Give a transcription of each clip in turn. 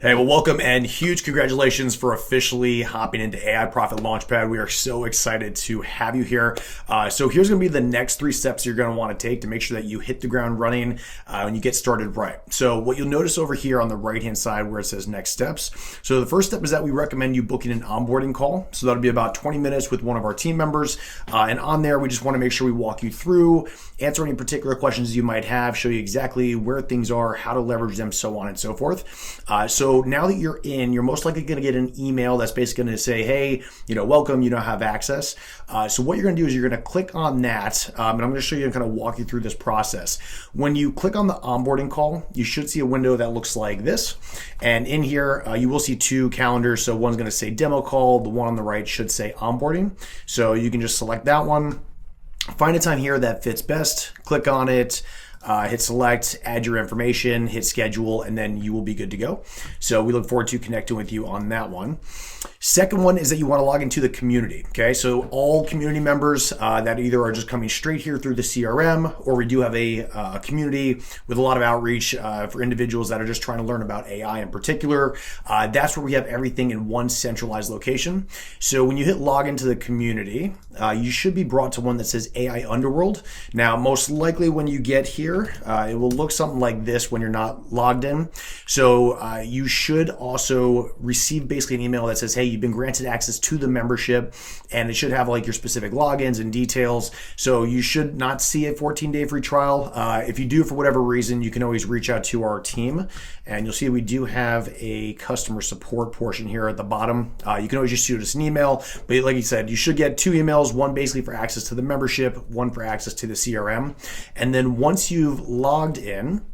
Hey, well, welcome and huge congratulations for officially hopping into AI Profit Launchpad. We are so excited to have you here. So here's going to be the next 3 steps you're going to want to take to make sure that you hit the ground running and you get started right. So what you'll notice over here on the right-hand side where it says next steps. So the first step is that we recommend you booking an onboarding call. So that'll be about 20 minutes with one of our team members. And on there, we just want to make sure we walk you through, answer any particular questions you might have, show you exactly where things are, how to leverage them, so on and so forth. So now that you're in, you're most likely going to get an email that's basically going to say, hey, welcome, you now have access. So what you're going to do is you're going to click on that, and I'm going to show you and kind of walk you through this process. When you click on the onboarding call, you should see a window that looks like this. And in here, you will see 2 calendars. So one's going to say demo call. The one on the right should say onboarding. So you can just select that one, find a time here that fits best, click on it, hit select, add your information, hit schedule, and then you will be good to go. So we look forward to connecting with you on that one. Second one is that you want to log into the community. Okay, so all community members that either are just coming straight here through the CRM, or we do have a community with a lot of outreach for individuals that are just trying to learn about AI in particular. That's where we have everything in one centralized location. So when you hit log into the community, you should be brought to one that says AI Underworld. Now, most likely when you get here, it will look something like this when you're not logged in. So you should also receive basically an email that says, hey, you've been granted access to the membership, and it should have like your specific logins and details. So you should not see a 14-day free trial. If you do, for whatever reason, you can always reach out to our team, and you'll see we do have a customer support portion here at the bottom. You can always just shoot us an email, but like you said, you should get 2 emails, one basically for access to the membership, one for access to the CRM. And then once you've logged in,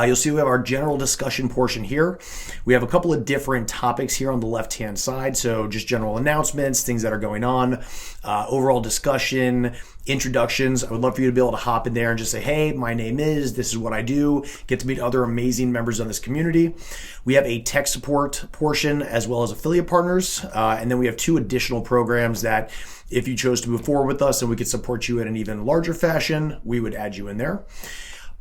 you'll see we have our general discussion portion here. We have a couple of different topics here on the left-hand side. So just general announcements, things that are going on, overall discussion, introductions. I would love for you to be able to hop in there and just say, hey, my name is, this is what I do, get to meet other amazing members of this community. We have a tech support portion as well as affiliate partners. And then we have 2 additional programs that if you chose to move forward with us and we could support you in an even larger fashion, we would add you in there.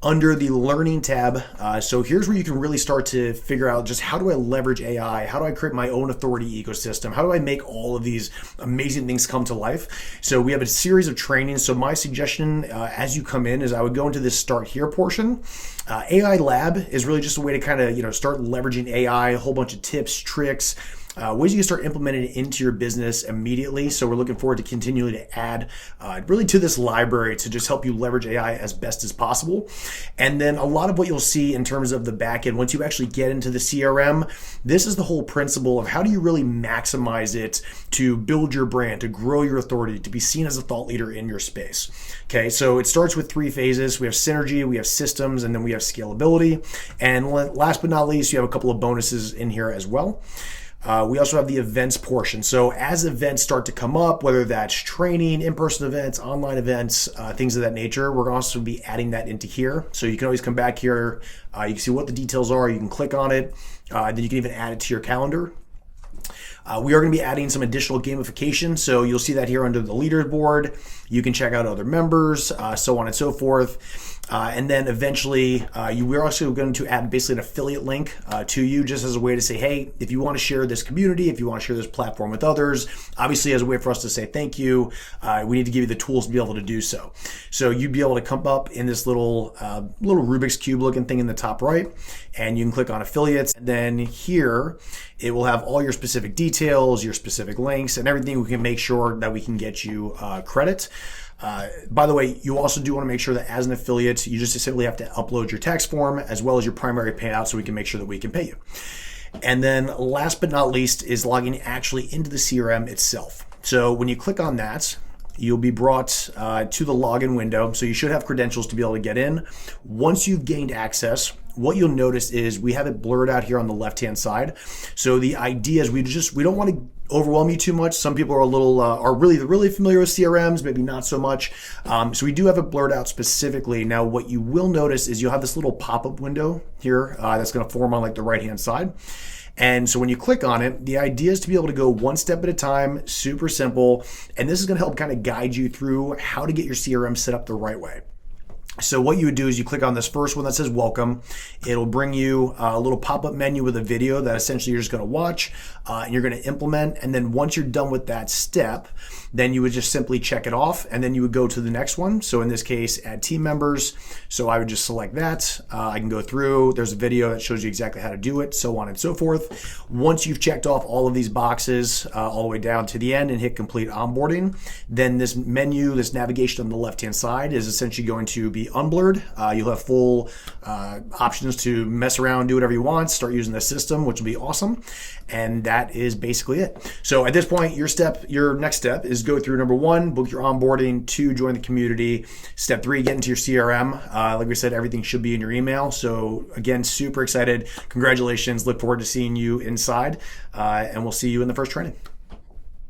Under the Learning tab, so here's where you can really start to figure out just how do I leverage AI? How do I create my own authority ecosystem? How do I make all of these amazing things come to life? So we have a series of trainings. So my suggestion as you come in is I would go into this Start Here portion. AI Lab is really just a way to kind of start leveraging AI, a whole bunch of tips, tricks, ways you can start implementing it into your business immediately. So we're looking forward to continuing to add really to this library to just help you leverage AI as best as possible. And then a lot of what you'll see in terms of the back end, once you actually get into the CRM, this is the whole principle of how do you really maximize it to build your brand, to grow your authority, to be seen as a thought leader in your space. Okay, so it starts with 3 phases. We have synergy, we have systems, and then we have scalability. And last but not least, you have a couple of bonuses in here as well. We also have the events portion. So as events start to come up, whether that's training, in-person events, online events, things of that nature, we're going to also be adding that into here. So you can always come back here. You can see what the details are. You can click on it. Then you can even add it to your calendar. We are going to be adding some additional gamification. So you'll see that here under the leaderboard. You can check out other members, so on and so forth. And then eventually, we're also going to add basically an affiliate link to you just as a way to say, hey, if you want to share this community, if you want to share this platform with others, obviously as a way for us to say thank you, we need to give you the tools to be able to do so. So you'd be able to come up in this little Rubik's Cube looking thing in the top right, and you can click on affiliates. And then here, it will have all your specific details, your specific links, and everything we can make sure that we can get you credit. By the way, you also do want to make sure that as an affiliate, you just simply have to upload your tax form as well as your primary payout so we can make sure that we can pay you. And then last but not least is logging actually into the CRM itself. So when you click on that, you'll be brought to the login window. So you should have credentials to be able to get in. Once you've gained access, what you'll notice is we have it blurred out here on the left-hand side. So the idea is we don't want to overwhelm you too much. Some people are a little are really familiar with CRMs, maybe not so much. So we do have it blurred out specifically. Now, what you will notice is you'll have this little pop-up window here that's going to form on like the right-hand side. And so when you click on it, the idea is to be able to go one step at a time, super simple. And this is going to help kind of guide you through how to get your CRM set up the right way. So what you would do is you click on this first one that says welcome. It'll bring you a little pop-up menu with a video that essentially you're just going to watch and you're going to implement. And then once you're done with that step, then you would just simply check it off and then you would go to the next one. So in this case, add team members. So I would just select that. I can go through. There's a video that shows you exactly how to do it, so on and so forth. Once you've checked off all of these boxes all the way down to the end and hit complete onboarding, then this menu, this navigation on the left-hand side is essentially going to be unblurred. You'll have full options to mess around, do whatever you want, start using the system, which will be awesome. And that is basically it. So at this point, your next step is go through number 1, book your onboarding, 2, join the community. Step 3, get into your CRM. Like we said, everything should be in your email. So again, super excited. Congratulations. Look forward to seeing you inside. And we'll see you in the first training.